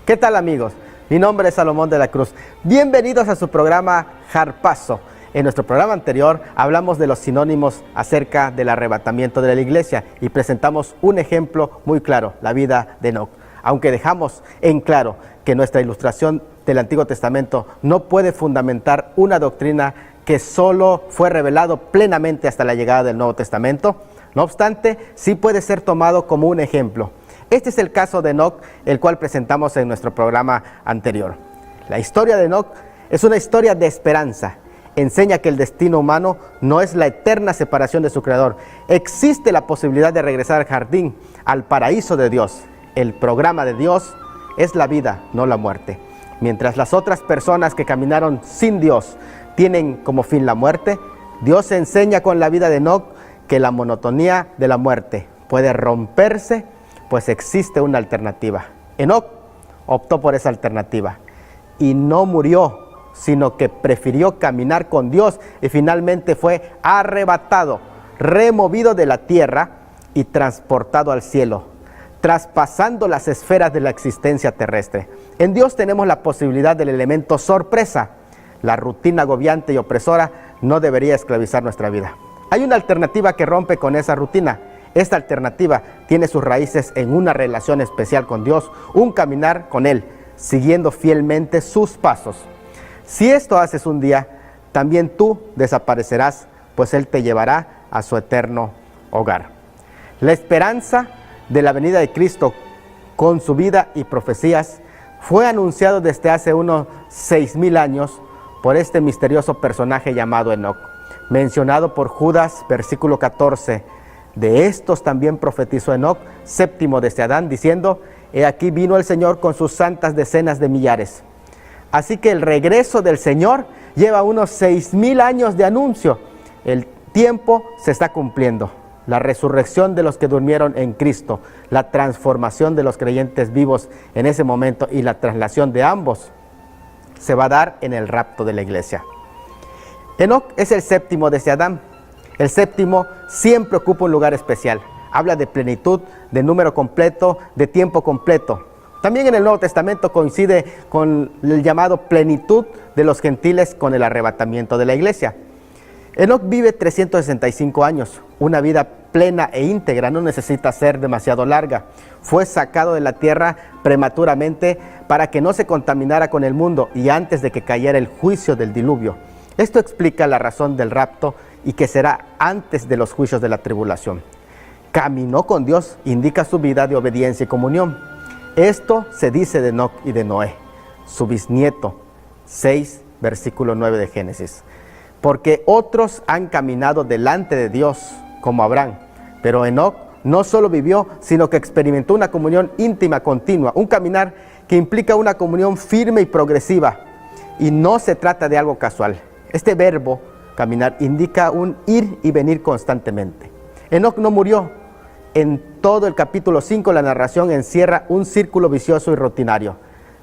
¿Qué tal, amigos? Mi nombre es Salomón de la Cruz. Bienvenidos a su programa Harpazo. En nuestro programa anterior hablamos de los sinónimos acerca del arrebatamiento de la iglesia y presentamos un ejemplo muy claro, la vida de Enoc. Aunque dejamos en claro que nuestra ilustración del Antiguo Testamento no puede fundamentar una doctrina que solo fue revelado plenamente hasta la llegada del Nuevo Testamento, no obstante, sí puede ser tomado como un ejemplo. Este es el caso de Enoc, el cual presentamos en nuestro programa anterior. La historia de Enoc es una historia de esperanza. Enseña que el destino humano no es la eterna separación de su Creador. Existe la posibilidad de regresar al jardín, al paraíso de Dios. El programa de Dios es la vida, no la muerte. Mientras las otras personas que caminaron sin Dios tienen como fin la muerte, Dios enseña con la vida de Enoc que la monotonía de la muerte puede romperse, pues existe una alternativa. Enoc optó por esa alternativa y no murió, sino que prefirió caminar con Dios y finalmente fue arrebatado, removido de la tierra y transportado al cielo, traspasando las esferas de la existencia terrestre. En Dios tenemos la posibilidad del elemento sorpresa. La rutina agobiante y opresora no debería esclavizar nuestra vida. Hay una alternativa que rompe con esa rutina. Esta alternativa tiene sus raíces en una relación especial con Dios, un caminar con Él, siguiendo fielmente sus pasos. Si esto haces un día, también tú desaparecerás, pues Él te llevará a su eterno hogar. La esperanza de la venida de Cristo con su vida y profecías fue anunciado desde hace unos 6,000 años por este misterioso personaje llamado Enoc, mencionado por Judas, versículo 14. De estos también profetizó Enoc, séptimo desde Adán, diciendo: he aquí vino el Señor con sus santas decenas de millares. Así que el regreso del Señor lleva unos 6,000 años de anuncio. El tiempo se está cumpliendo. La resurrección de los que durmieron en Cristo, la transformación de los creyentes vivos en ese momento y la traslación de ambos se va a dar en el rapto de la iglesia. Enoc es el séptimo desde Adán. El séptimo siempre ocupa un lugar especial. Habla de plenitud, de número completo, de tiempo completo. También en el Nuevo Testamento coincide con el llamado plenitud de los gentiles con el arrebatamiento de la iglesia. Enoc vive 365 años, una vida plena e íntegra, no necesita ser demasiado larga. Fue sacado de la tierra prematuramente para que no se contaminara con el mundo y antes de que cayera el juicio del diluvio. Esto explica la razón del rapto y que será antes de los juicios de la tribulación. Caminó con Dios, indica su vida de obediencia y comunión. Esto se dice de Enoc y de Noé, su bisnieto, 6, versículo 9 de Génesis. Porque otros han caminado delante de Dios, como Abraham, pero Enoc no solo vivió, sino que experimentó una comunión íntima, continua, un caminar que implica una comunión firme y progresiva, y no se trata de algo casual. Este verbo, caminar, indica un ir y venir constantemente. Enoc no murió. En todo el capítulo 5 la narración encierra un círculo vicioso y rutinario.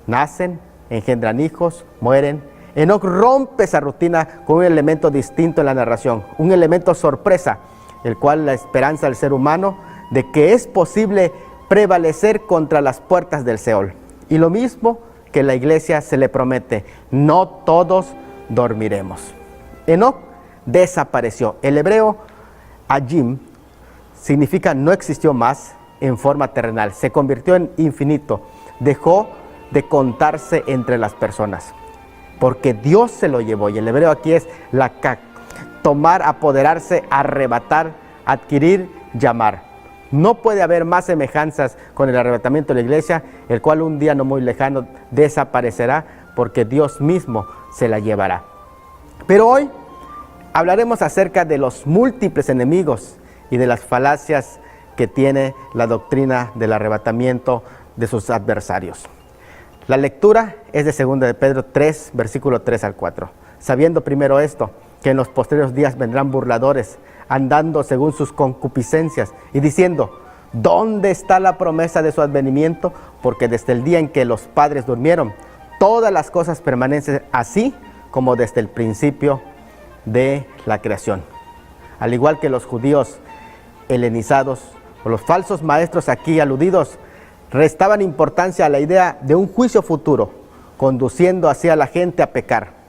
Nacen, engendran hijos, mueren. Enoc rompe esa rutina con un elemento distinto en la narración, un elemento sorpresa, el cual la esperanza del ser humano de que es posible prevalecer contra las puertas del Seol. Y lo mismo que la iglesia se le promete: no todos dormiremos. Enoc desapareció. El hebreo Ajim significa no existió más en forma terrenal, se convirtió en infinito, dejó de contarse entre las personas, porque Dios se lo llevó. Y el hebreo aquí es lakak, tomar, apoderarse, arrebatar, adquirir, llamar. No puede haber más semejanzas con el arrebatamiento de la iglesia, el cual un día no muy lejano desaparecerá, porque Dios mismo se la llevará. Pero hoy hablaremos acerca de los múltiples enemigos y de las falacias que tiene la doctrina del arrebatamiento de sus adversarios. La lectura es de 2 de Pedro 3, versículo 3 al 4. Sabiendo primero esto, que en los posteriores días vendrán burladores, andando según sus concupiscencias, y diciendo: ¿dónde está la promesa de su advenimiento? Porque desde el día en que los padres durmieron, todas las cosas permanecen así como desde el principio de la creación. Al igual que los judíos helenizados o los falsos maestros aquí aludidos, Restaban importancia a la idea de un juicio futuro, conduciendo así a la gente a pecar.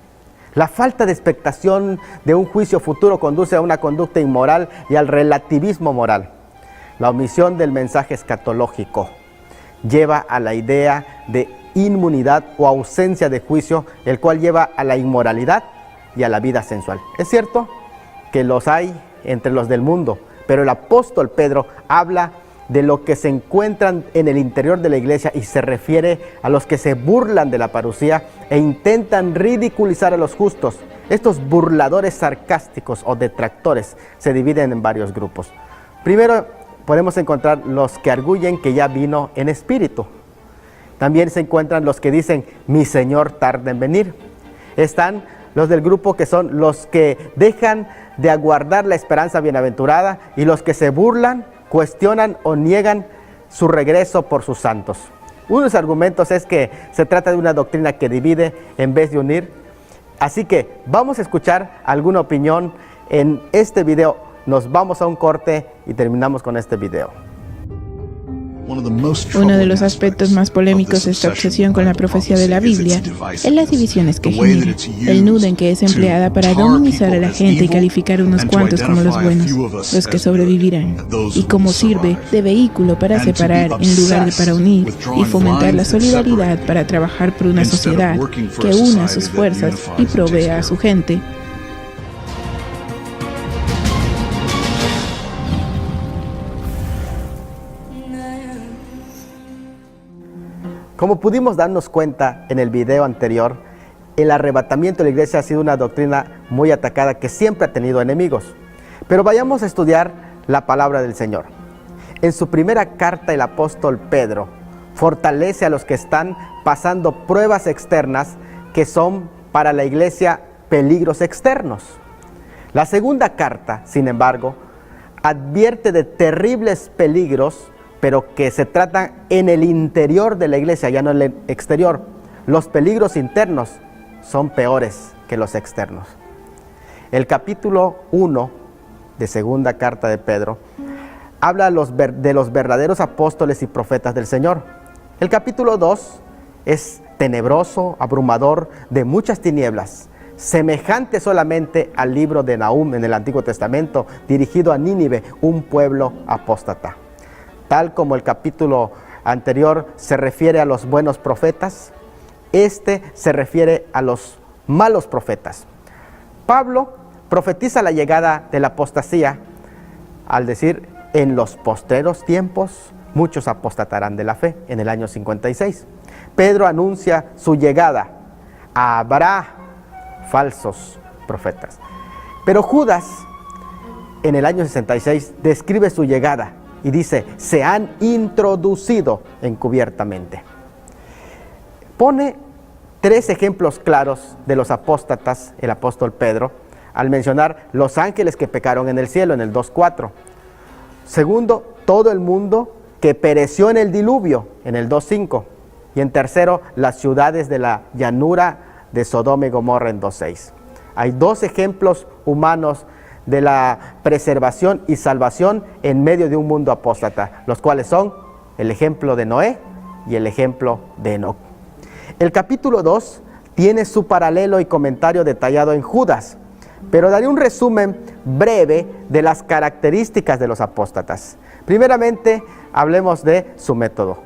La falta de expectación de un juicio futuro conduce a una conducta inmoral y al relativismo moral. La omisión del mensaje escatológico lleva a la idea de inmunidad o ausencia de juicio, el cual lleva a la inmoralidad y a la vida sensual. Es cierto que los hay entre los del mundo, pero el apóstol Pedro habla de lo que se encuentran en el interior de la iglesia y se refiere a los que se burlan de la parucía e intentan ridiculizar a los justos. Estos burladores sarcásticos o detractores se dividen en varios grupos. Primero podemos encontrar los que arguyen que ya vino en espíritu. También se encuentran los que dicen, mi Señor tarda en venir. Están los del grupo que son los que dejan de aguardar la esperanza bienaventurada y los que se burlan, cuestionan o niegan su regreso por sus santos. Uno de los argumentos es que se trata de una doctrina que divide en vez de unir. Así que vamos a escuchar alguna opinión en este video. Nos vamos a un corte y terminamos con este video. Uno de los aspectos más polémicos de esta obsesión con la profecía de la Biblia es las divisiones que genera, el nudo en que es empleada para dominizar a la gente y calificar unos cuantos como los buenos, los que sobrevivirán, y cómo sirve de vehículo para separar en lugar de para unir, y fomentar la solidaridad para trabajar por una sociedad que una sus fuerzas y provea a su gente. Como pudimos darnos cuenta en el video anterior, el arrebatamiento de la iglesia ha sido una doctrina muy atacada que siempre ha tenido enemigos. Pero vayamos a estudiar la palabra del Señor. En su primera carta, el apóstol Pedro fortalece a los que están pasando pruebas externas que son para la iglesia peligros externos. La segunda carta, sin embargo, advierte de terribles peligros, pero que se tratan en el interior de la iglesia, ya no en el exterior. Los peligros internos son peores que los externos. El capítulo 1 de segunda carta de Pedro habla de los verdaderos apóstoles y profetas del Señor. El capítulo 2 es tenebroso, abrumador, de muchas tinieblas, semejante solamente al libro de Nahum en el Antiguo Testamento, dirigido a Nínive, un pueblo apóstata. Tal como el capítulo anterior se refiere a los buenos profetas, este se refiere a los malos profetas. Pablo profetiza la llegada de la apostasía al decir, en los postreros tiempos muchos apostatarán de la fe, en el año 56. Pedro anuncia su llegada, habrá falsos profetas. Pero Judas, en el año 66, describe su llegada y dice, se han introducido encubiertamente. Pone 3 ejemplos claros de los apóstatas, el apóstol Pedro, al mencionar los ángeles que pecaron en el cielo, en el 2:4. Segundo, todo el mundo que pereció en el diluvio, en el 2:5. Y en tercero, las ciudades de la llanura de Sodoma y Gomorra, en 2:6. Hay 2 ejemplos humanos de la preservación y salvación en medio de un mundo apóstata, los cuales son el ejemplo de Noé y el ejemplo de Enoc. El capítulo 2 tiene su paralelo y comentario detallado en Judas, pero daré un resumen breve de las características de los apóstatas. Primeramente, hablemos de su método,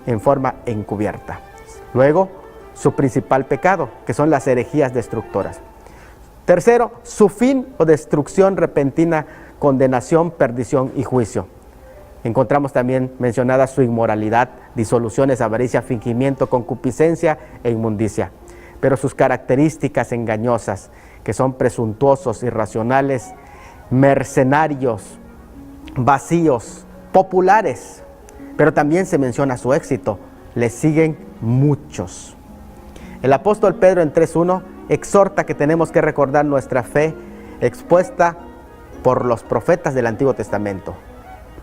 en forma encubierta. Luego, su principal pecado, que son las herejías destructoras. Tercero, su fin o destrucción repentina, condenación, perdición y juicio. Encontramos también mencionada su inmoralidad, disoluciones, avaricia, fingimiento, concupiscencia e inmundicia. Pero sus características engañosas, que son presuntuosos, irracionales, mercenarios, vacíos, populares. Pero también se menciona su éxito, le siguen muchos. El apóstol Pedro en 3:1 exhorta que tenemos que recordar nuestra fe expuesta por los profetas del Antiguo Testamento,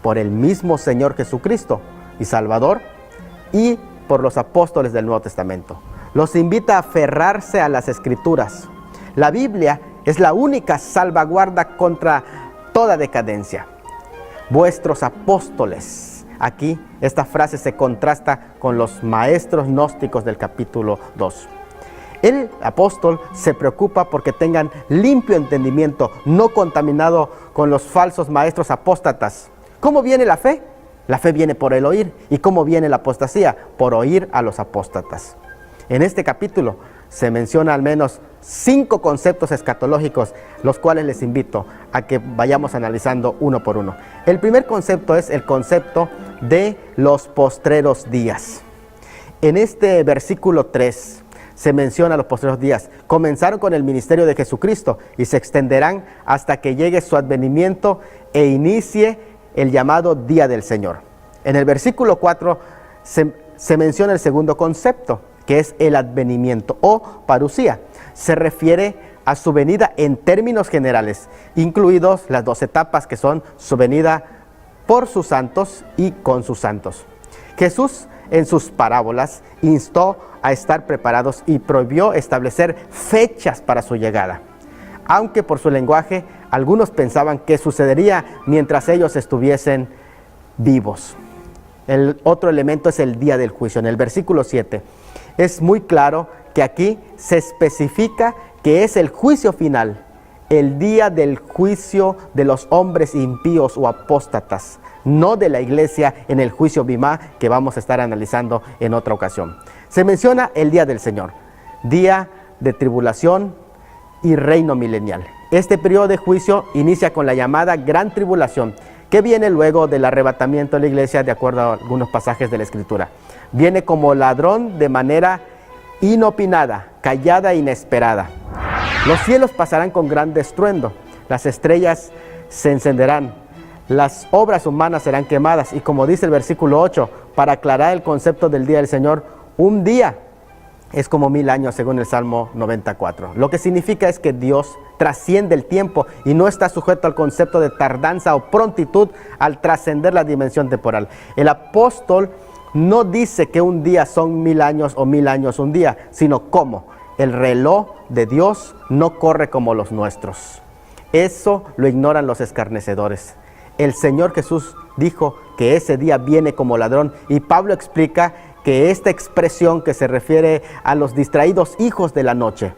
por el mismo Señor Jesucristo y Salvador, y por los apóstoles del Nuevo Testamento. Los invita a aferrarse a las Escrituras. La Biblia es la única salvaguarda contra toda decadencia. Vuestros apóstoles aquí esta frase se contrasta con los maestros gnósticos del capítulo 2. El apóstol se preocupa porque tengan limpio entendimiento, no contaminado con los falsos maestros apóstatas. ¿Cómo viene la fe? La fe viene por el oír. ¿Y cómo viene la apostasía? Por oír a los apóstatas. En este capítulo se menciona al menos 5 conceptos escatológicos, los cuales les invito a que vayamos analizando uno por uno. El primer concepto es el concepto de los postreros días. En este versículo 3 se menciona los postreros días. Comenzaron con el ministerio de Jesucristo y se extenderán hasta que llegue su advenimiento e inicie el llamado Día del Señor. En el versículo 4 se menciona el segundo concepto, que es el advenimiento o parusía. Se refiere a su venida en términos generales, incluidos las 2 etapas que son su venida por sus santos y con sus santos. Jesús en sus parábolas instó a estar preparados y prohibió establecer fechas para su llegada. Aunque por su lenguaje algunos pensaban que sucedería mientras ellos estuviesen vivos. El otro elemento es el día del juicio. En el versículo 7 es muy claro que aquí se especifica que es el juicio final, el día del juicio de los hombres impíos o apóstatas, no de la iglesia en el juicio Bimá que vamos a estar analizando en otra ocasión. Se menciona el día del Señor, día de tribulación y reino milenial. Este periodo de juicio inicia con la llamada Gran Tribulación, que viene luego del arrebatamiento de la iglesia de acuerdo a algunos pasajes de la Escritura. Viene como ladrón de manera inopinada, callada e inesperada. Los cielos pasarán con gran estruendo, las estrellas se encenderán, las obras humanas serán quemadas y como dice el versículo 8, para aclarar el concepto del día del Señor, un día es como 1000 años según el Salmo 94. Lo que significa es que Dios trasciende el tiempo y no está sujeto al concepto de tardanza o prontitud al trascender la dimensión temporal. El apóstol no dice que un día son 1000 años o 1000 años un día, sino cómo. El reloj de Dios no corre como los nuestros. Eso lo ignoran los escarnecedores. El Señor Jesús dijo que ese día viene como ladrón y Pablo explica que esta expresión que se refiere a los distraídos hijos de la noche.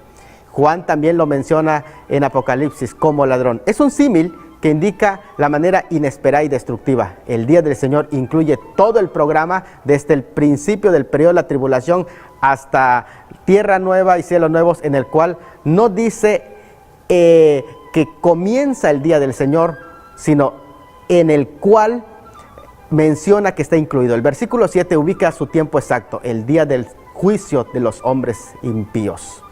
Juan también lo menciona en Apocalipsis como ladrón. Es un símil que indica la manera inesperada y destructiva. El día del Señor incluye todo el programa desde el principio del periodo de la tribulación hasta tierra nueva y cielos nuevos, en el cual no dice que comienza el día del Señor, sino en el cual menciona que está incluido. El versículo 7 ubica su tiempo exacto, el día del juicio de los hombres impíos.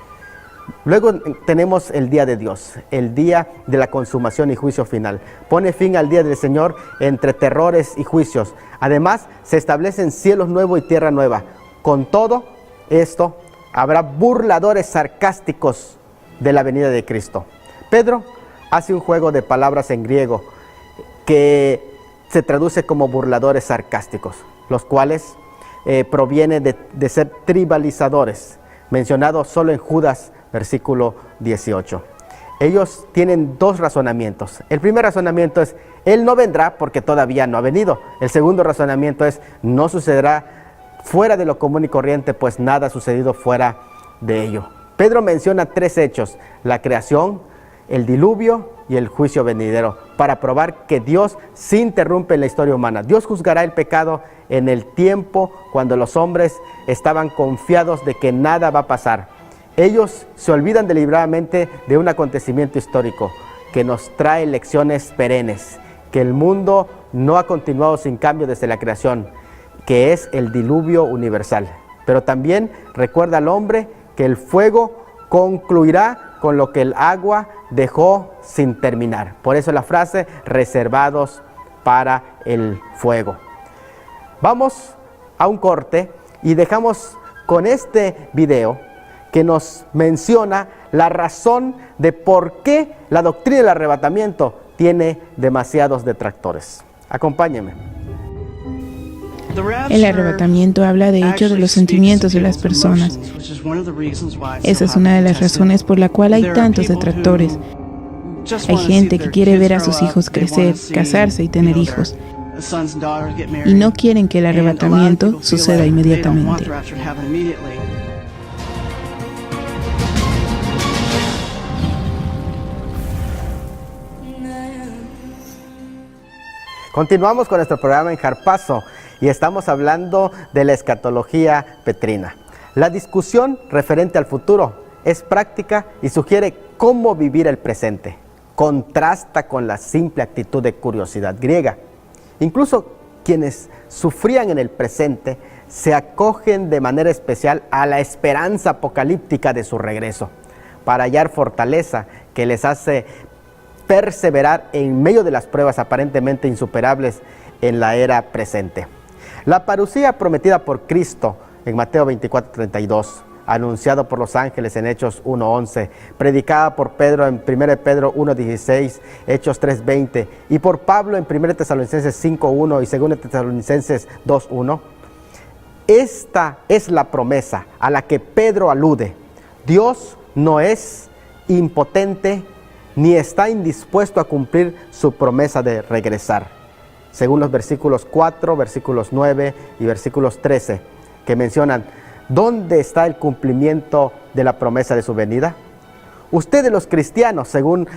Luego tenemos el día de Dios, el día de la consumación y juicio final. Pone fin al día del Señor entre terrores y juicios. Además, se establecen cielos nuevos y tierra nueva. Con todo esto, habrá burladores sarcásticos de la venida de Cristo. Pedro hace un juego de palabras en griego que se traduce como burladores sarcásticos, los cuales provienen de ser tribalizadores, mencionados solo en Judas, versículo 18. Ellos tienen 2 razonamientos. El primer razonamiento es, Él no vendrá porque todavía no ha venido. El segundo razonamiento es, no sucederá fuera de lo común y corriente, pues nada ha sucedido fuera de ello. Pedro menciona 3 hechos, la creación, el diluvio y el juicio venidero, para probar que Dios sí interrumpe en la historia humana. Dios juzgará el pecado en el tiempo cuando los hombres estaban confiados de que nada va a pasar. Ellos se olvidan deliberadamente de un acontecimiento histórico que nos trae lecciones perennes, que el mundo no ha continuado sin cambio desde la creación, que es el diluvio universal. Pero también recuerda al hombre que el fuego concluirá con lo que el agua dejó sin terminar. Por eso la frase, reservados para el fuego. Vamos a un corte y dejamos con este video que nos menciona la razón de por qué la doctrina del arrebatamiento tiene demasiados detractores. Acompáñenme. El arrebatamiento habla de hecho de los sentimientos de las personas. Esa es una de las razones por la cual hay tantos detractores. Hay gente que quiere ver a sus hijos crecer, casarse y tener hijos. y no quieren que el arrebatamiento suceda inmediatamente. Continuamos con nuestro programa en Harpazo y estamos hablando de la escatología petrina. La discusión referente al futuro es práctica y sugiere cómo vivir el presente. Contrasta con la simple actitud de curiosidad griega. Incluso quienes sufrían en el presente se acogen de manera especial a la esperanza apocalíptica de su regreso, para hallar fortaleza que les hace perseverar en medio de las pruebas aparentemente insuperables en la era presente. La parucía prometida por Cristo en Mateo 24:32, anunciado por los ángeles en Hechos 1:11, predicada por Pedro en 1 Pedro 1:16, Hechos 3:20 y por Pablo en 1 Tesalonicenses 5:1 y 2 Tesalonicenses 2:1. Esta es la promesa a la que Pedro alude. Dios no es impotente ni está indispuesto a cumplir su promesa de regresar, según los versículos 4, versículos 9 y versículos 13, que mencionan: ¿dónde está el cumplimiento de la promesa de su venida? Ustedes los cristianos, según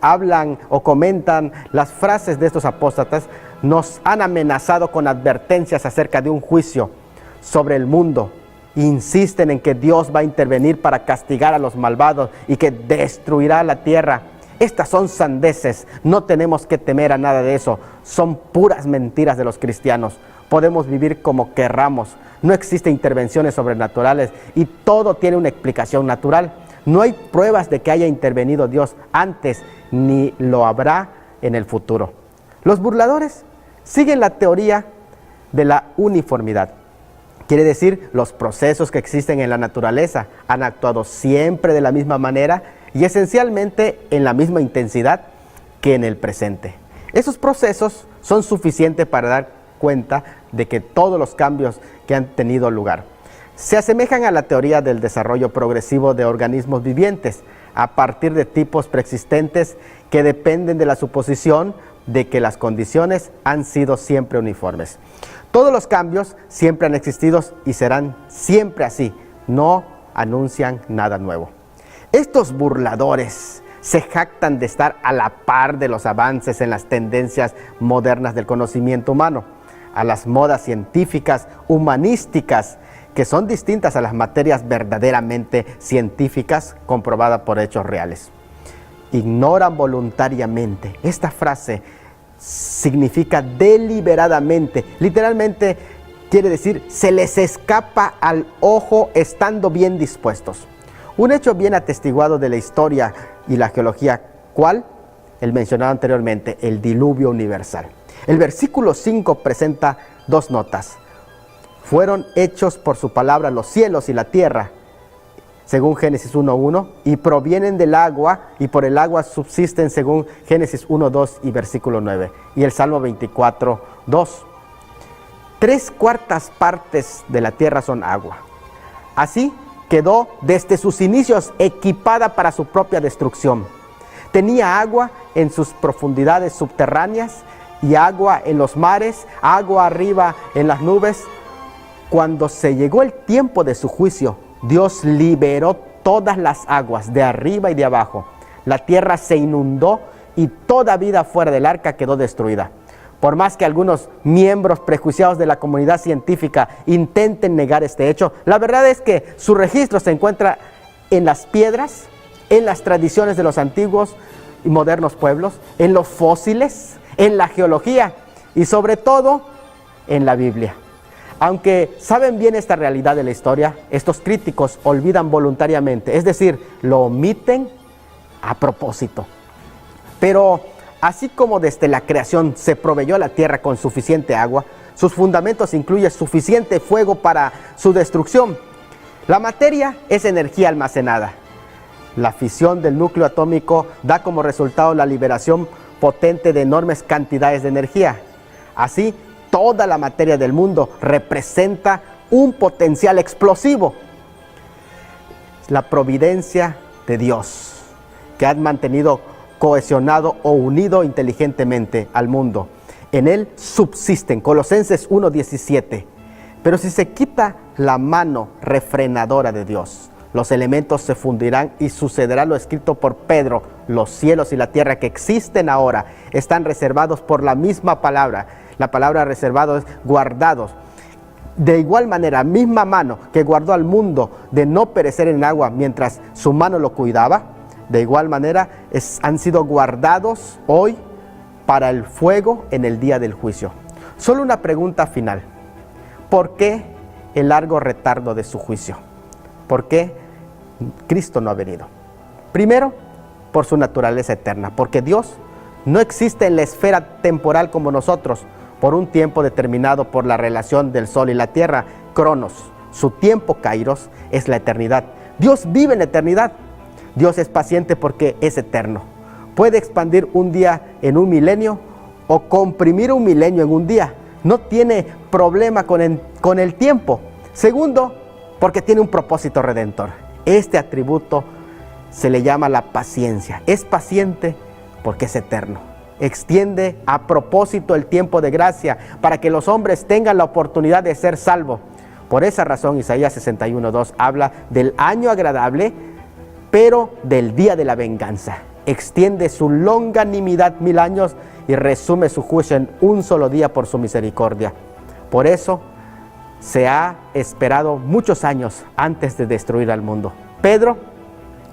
hablan o comentan las frases de estos apóstatas, nos han amenazado con advertencias acerca de un juicio sobre el mundo. Insisten en que Dios va a intervenir para castigar a los malvados y que destruirá la tierra. Estas son sandeces, no tenemos que temer a nada de eso. Son puras mentiras de los cristianos. Podemos vivir como querramos. No existen intervenciones sobrenaturales y todo tiene una explicación natural. No hay pruebas de que haya intervenido Dios antes, ni lo habrá en el futuro. Los burladores siguen la teoría de la uniformidad. Quiere decir, los procesos que existen en la naturaleza han actuado siempre de la misma manera y esencialmente en la misma intensidad que en el presente. Esos procesos son suficientes para dar cuenta de que todos los cambios que han tenido lugar se asemejan a la teoría del desarrollo progresivo de organismos vivientes a partir de tipos preexistentes que dependen de la suposición de que las condiciones han sido siempre uniformes. Todos los cambios siempre han existido y serán siempre así, no anuncian nada nuevo. Estos burladores se jactan de estar a la par de los avances en las tendencias modernas del conocimiento humano, a las modas científicas, humanísticas, que son distintas a las materias verdaderamente científicas comprobadas por hechos reales. Ignoran voluntariamente. Esta frase significa deliberadamente, literalmente quiere decir se les escapa al ojo estando bien dispuestos. Un hecho bien atestiguado de la historia y la geología, ¿cuál? El mencionado anteriormente, el diluvio universal. El versículo 5 presenta dos notas. Fueron hechos por su palabra los cielos y la tierra, según Génesis 1:1, y provienen del agua, y por el agua subsisten, según Génesis 1:2 y versículo 9. Y el Salmo 24:2. 3/4 partes de la tierra son agua. Así quedó desde sus inicios equipada para su propia destrucción. Tenía agua en sus profundidades subterráneas y agua en los mares, agua arriba en las nubes. Cuando se llegó el tiempo de su juicio, Dios liberó todas las aguas de arriba y de abajo. La tierra se inundó y toda vida fuera del arca quedó destruida. Por más que algunos miembros prejuiciados de la comunidad científica intenten negar este hecho, la verdad es que su registro se encuentra en las piedras, en las tradiciones de los antiguos y modernos pueblos, en los fósiles, en la geología y sobre todo en la Biblia. Aunque saben bien esta realidad de la historia, estos críticos olvidan voluntariamente, es decir, lo omiten a propósito. Pero así como desde la creación se proveyó la tierra con suficiente agua, sus fundamentos incluyen suficiente fuego para su destrucción. La materia es energía almacenada. La fisión del núcleo atómico da como resultado la liberación potente de enormes cantidades de energía. Así, toda la materia del mundo representa un potencial explosivo. La providencia de Dios, que ha mantenido cohesionado o unido inteligentemente al mundo. en Él subsisten. Colosenses 1:17. Pero si se quita la mano refrenadora de Dios, los elementos se fundirán y sucederá lo escrito por Pedro: los cielos y la tierra que existen ahora están reservados por la misma palabra. La palabra reservado es guardados. De igual manera, misma mano que guardó al mundo de no perecer en agua mientras su mano lo cuidaba, de igual manera han sido guardados hoy para el fuego en el día del juicio. Solo una pregunta final: ¿por qué el largo retardo de su juicio? ¿Por qué Cristo no ha venido? Primero, por su naturaleza eterna, porque Dios no existe en la esfera temporal como nosotros, por un tiempo determinado por la relación del sol y la tierra, Cronos. Su tiempo, Kairos, es la eternidad. Dios vive en la eternidad. Dios es paciente porque es eterno. Puede expandir un día en un milenio o comprimir un milenio en un día. No tiene problema con el tiempo. Segundo, porque tiene un propósito redentor. Este atributo se le llama la paciencia. Es paciente porque es eterno. Extiende a propósito el tiempo de gracia para que los hombres tengan la oportunidad de ser salvos. Por esa razón, Isaías 61:2 habla del año agradable, pero del día de la venganza. Extiende su longanimidad 1000 años y resume su juicio en un solo día por su misericordia. Por eso se ha esperado muchos años antes de destruir al mundo. Pedro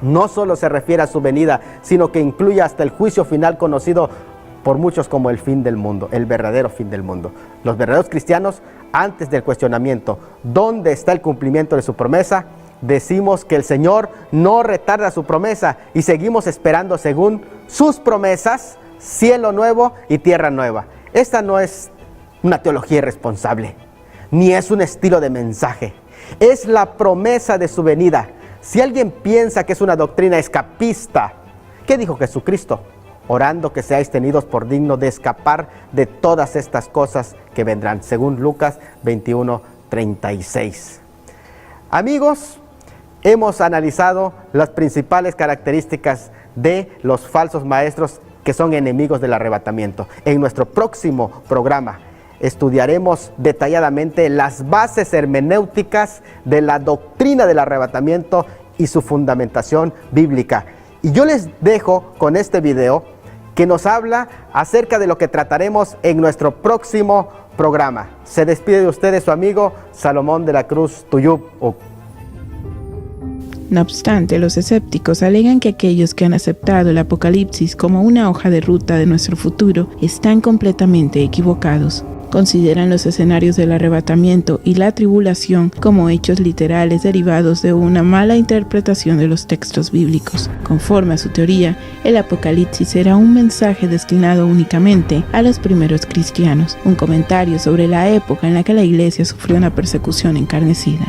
no solo se refiere a su venida, sino que incluye hasta el juicio final conocido por muchos como el fin del mundo, el verdadero fin del mundo. Los verdaderos cristianos, antes del cuestionamiento, ¿dónde está el cumplimiento de su promesa?, decimos que el Señor no retarda su promesa y seguimos esperando según sus promesas, cielo nuevo y tierra nueva. Esta no es una teología irresponsable, ni es un estilo de mensaje. Es la promesa de su venida. Si alguien piensa que es una doctrina escapista, ¿qué dijo Jesucristo? Orando que seáis tenidos por digno de escapar de todas estas cosas que vendrán, según Lucas 21:36. Amigos, hemos analizado las principales características de los falsos maestros que son enemigos del arrebatamiento. En nuestro próximo programa estudiaremos detalladamente las bases hermenéuticas de la doctrina del arrebatamiento y su fundamentación bíblica. Y yo les dejo con este video que nos habla acerca de lo que trataremos en nuestro próximo programa. Se despide de ustedes su amigo Salomón de la Cruz Tuyub. No obstante, los escépticos alegan que aquellos que han aceptado el Apocalipsis como una hoja de ruta de nuestro futuro están completamente equivocados. Consideran los escenarios del arrebatamiento y la tribulación como hechos literales derivados de una mala interpretación de los textos bíblicos. Conforme a su teoría, el Apocalipsis era un mensaje destinado únicamente a los primeros cristianos, un comentario sobre la época en la que la iglesia sufrió una persecución encarnecida.